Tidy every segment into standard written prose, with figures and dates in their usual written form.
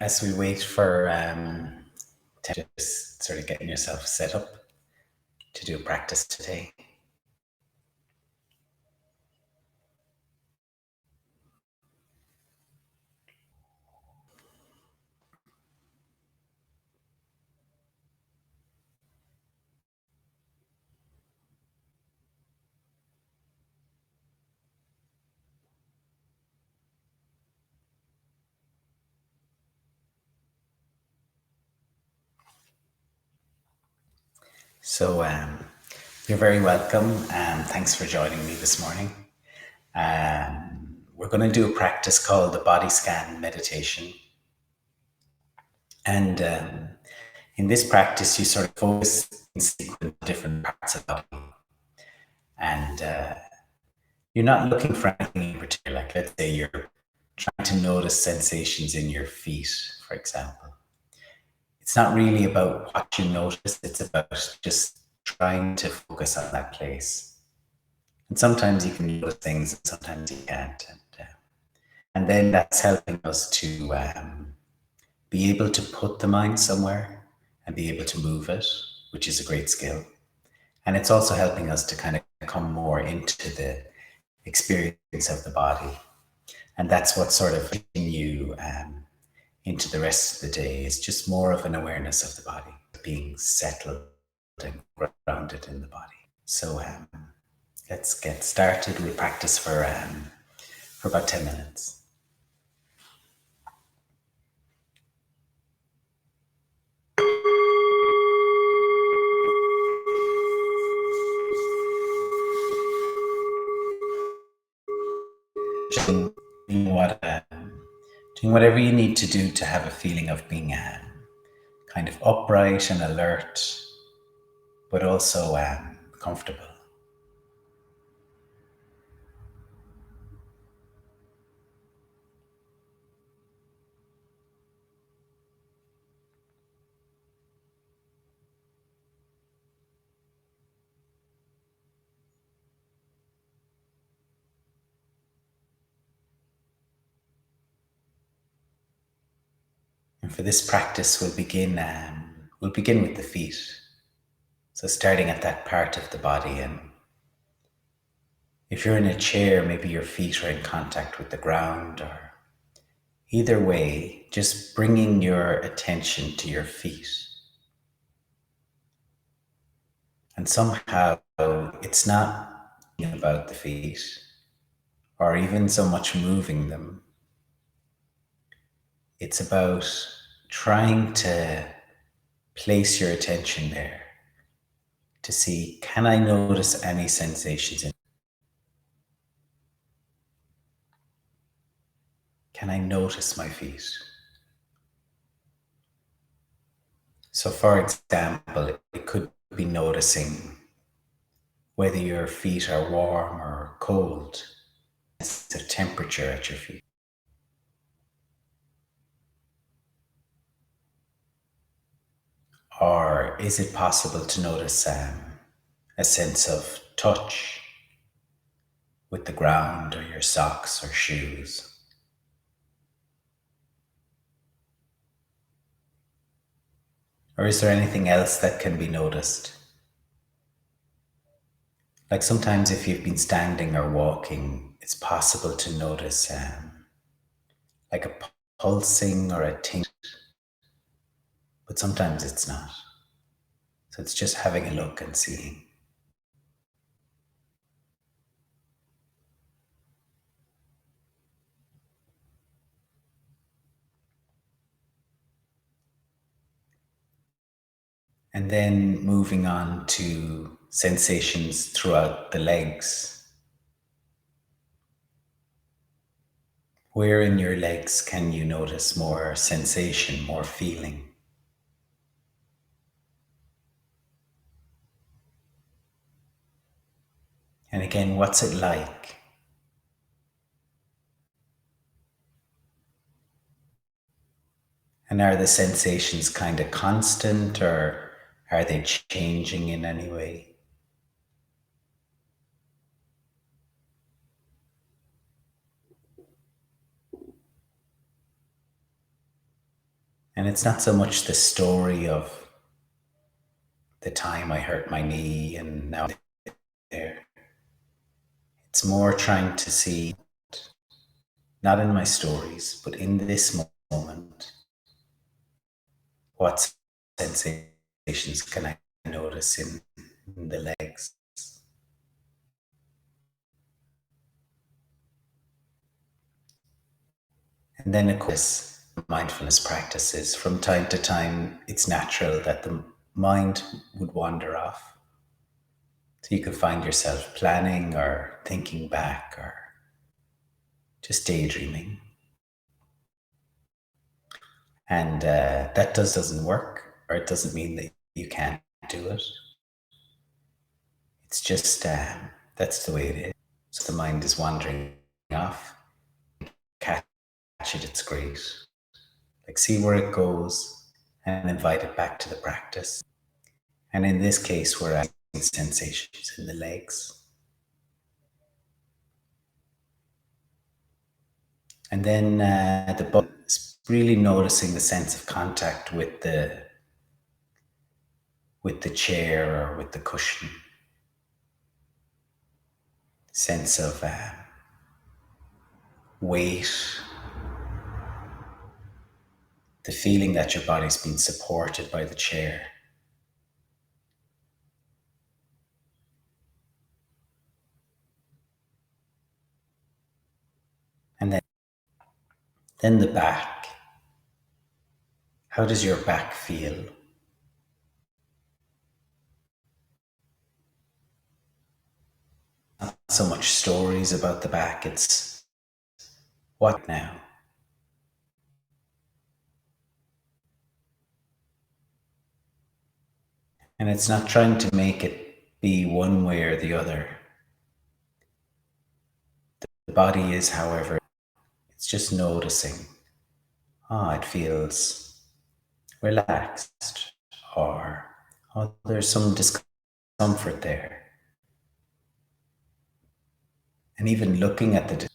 As we wait for to just sort of getting yourself set up to do practice today. So you're very welcome. Thanks for joining me this morning. We're going to do a practice called the body scan meditation. And in this practice, you sort of focus in sequence on different parts of the body. And you're not looking for anything in particular. Like, let's say you're trying to notice sensations in your feet, for example. It's not really about what you notice, it's about just trying to focus on that place. And sometimes you can notice things, and sometimes you can't. And then that's helping us to be able to put the mind somewhere and be able to move it, which is a great skill. And it's also helping us to kind of come more into the experience of the body. And that's what sort of getting you into the rest of the day is just more of an awareness of the body, being settled and grounded in the body. So let's get started. We'll practice for about 10 minutes. Doing what, doing whatever you need to do to have a feeling of being kind of upright and alert, but also comfortable. And for this practice, we'll begin with the feet. So starting at that part of the body, and if you're in a chair, maybe your feet are in contact with the ground, or either way, just bringing your attention to your feet. And somehow it's not about the feet or even so much moving them. It's about trying to place your attention there to see, can I notice any sensations? Can I notice my feet? So, for example, it could be noticing whether your feet are warm or cold, the temperature at your feet. Or is it possible to notice a sense of touch with the ground or your socks or shoes? Or is there anything else that can be noticed? Like sometimes if you've been standing or walking, it's possible to notice like a pulsing or a tingle, but sometimes it's not. So it's just having a look and seeing. And then moving on to sensations throughout the legs. Where in your legs can you notice more sensation, more feeling? And again, what's it like? And are the sensations kind of constant or are they changing in any way? And it's not so much the story of the time I hurt my knee and now I'm there. It's more trying to see, not in my stories, but in this moment, what sensations can I notice in the legs? And then, of course, mindfulness practices, from time to time, it's natural that the mind would wander off. So you could find yourself planning or thinking back or just daydreaming. And that doesn't work, or it doesn't mean that you can't do it. It's just that's the way it is. So the mind is wandering off. Catch it, it's great. Like, see where it goes and invite it back to the practice. And in this case, we're asking sensations in the legs. And then the butt is really noticing the sense of contact with the chair or with the cushion. Sense of weight, the feeling that your body's being supported by the chair. And then the back. How does your back feel? Not so much stories about the back, it's what now? And it's not trying to make it be one way or the other. The body is, however, it's just noticing. It feels relaxed, or there's some discomfort there. And even looking at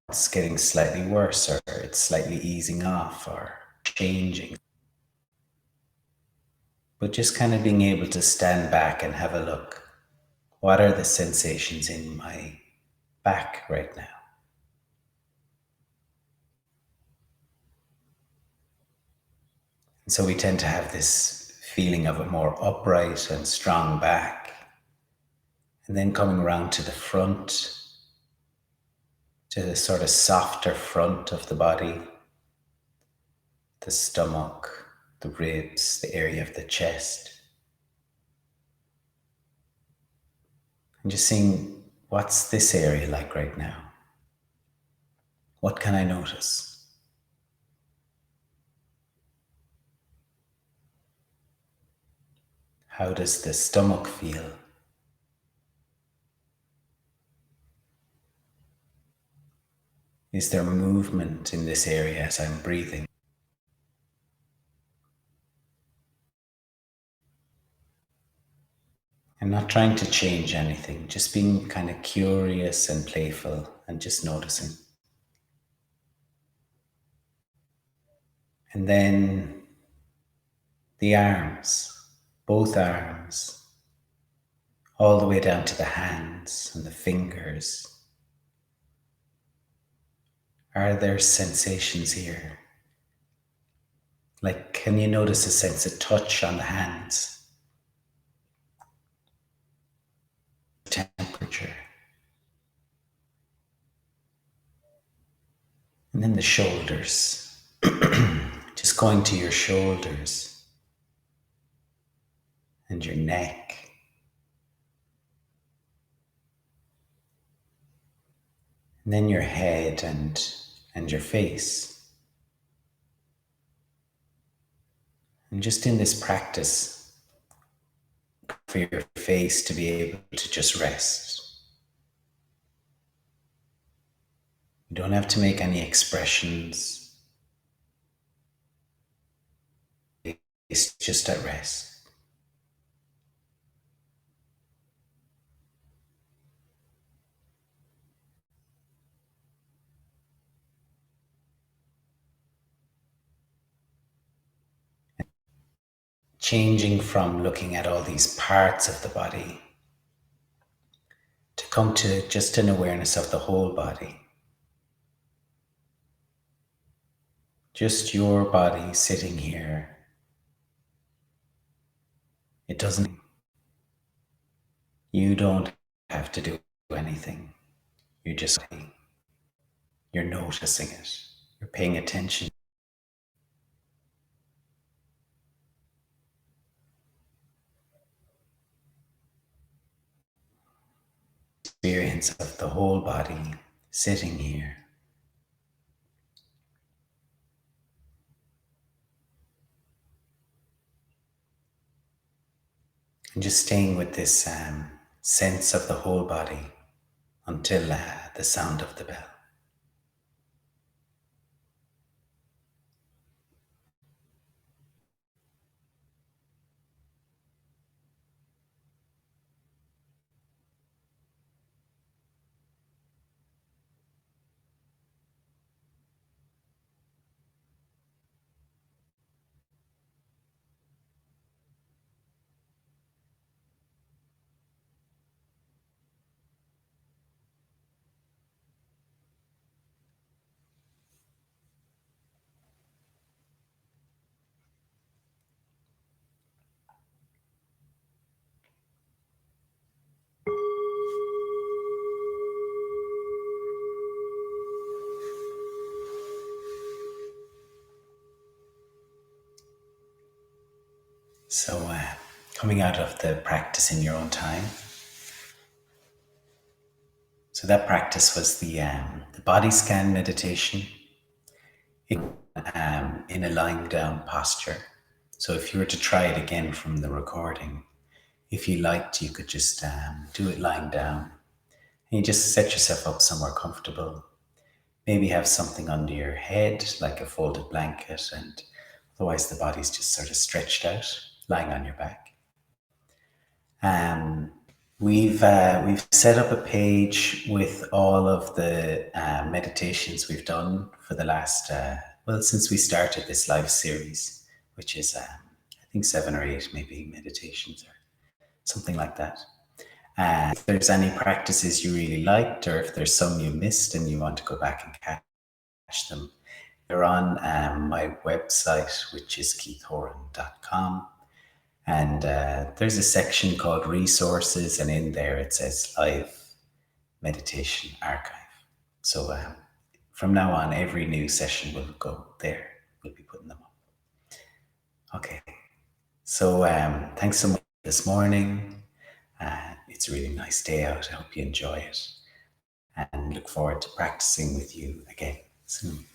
it's getting slightly worse, or it's slightly easing off, or changing. But just kind of being able to stand back and have a look. What are the sensations in my back right now? And so we tend to have this feeling of a more upright and strong back. And then coming around to the front, to the sort of softer front of the body, the stomach, the ribs, the area of the chest. And just seeing, what's this area like right now? What can I notice? How does the stomach feel? Is there movement in this area as I'm breathing? I'm not trying to change anything, just being kind of curious and playful and just noticing. And then the arms, both arms, all the way down to the hands and the fingers. Are there sensations here? Like, can you notice a sense of touch on the hands? Temperature. And then the shoulders. Just going to your shoulders and your neck. And then your head and your face. And just in this practice, for your face to be able to just rest. You don't have to make any expressions. It's just at rest. changing from looking at all these parts of the body to come to just an awareness of the whole body. Just your body sitting here. It doesn't, you don't have to do anything. You're noticing it. You're paying attention. Experience of the whole body sitting here. And just staying with this sense of the whole body until the sound of the bell. So, coming out of the practice in your own time. So that practice was the body scan meditation in a lying down posture. So if you were to try it again from the recording, if you liked, you could just do it lying down. And you just set yourself up somewhere comfortable. Maybe have something under your head, like a folded blanket, and otherwise the body's just sort of stretched out, lying on your back. We've set up a page with all of the meditations we've done for the last, since we started this live series, which is, I think 7 or 8 maybe meditations or something like that. If there's any practices you really liked, or if there's some you missed and you want to go back and catch them, they're on my website, which is keithhoran.com. And there's a section called resources, and in there it says live meditation archive. So from now on, every new session will go there. We'll be putting them up. Okay. So thanks so much this morning. It's a really nice day out. I hope you enjoy it, and look forward to practicing with you again soon.